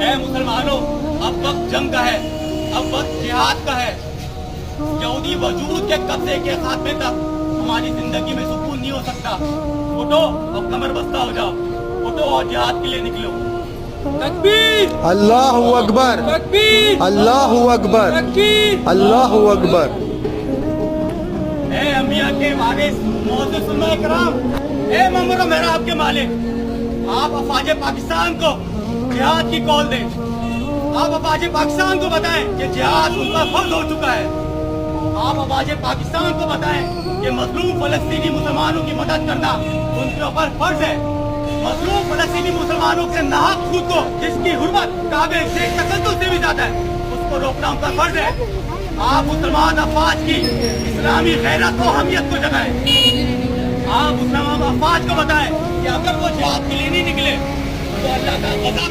اے مسلمانوں، اب وقت جنگ کا ہے، اب وقت جہاد کا ہے۔ یہودی وجود کے قبضے کے خاتمے تک ہماری زندگی میں سکون نہیں ہو سکتا۔ اٹھو اور کمر بستہ ہو جاؤ، اٹھو اور جہاد کے لیے نکلو۔ تکبیر! اللہ اکبر، تکبیر! اللہ اکبر، تکبیر! اللہ اکبر۔ اے انبیاء کے وارث، معزز علماء کرام، اے ممر و محراب کے مالک، آپ افواج پاکستان کو جہاد کی کال دیں۔ آپ افواج پاکستان کو بتائیں کہ جہاد ان کا فرض ہو چکا ہے۔ آپ افواج پاکستان کو بتائیں کہ مظلوم فلسطینی مسلمانوں کی مدد کرنا ان کے اوپر فرض ہے۔ مظلوم فلسطینی مسلمانوں کے ناحق خود کو، جس کی حرمت کعبے سے تقدس سے بھی زیادہ ہے، اس کو روکنا ان کا فرض ہے۔ آپ مسلمان افواج کی اسلامی غیرت و اہمیت کو جگائیں۔ آپ مسلمان افواج کو بتائیں کہ اگر وہ جہاد کے لیے نہیں نکلے تو اللہ کا غضب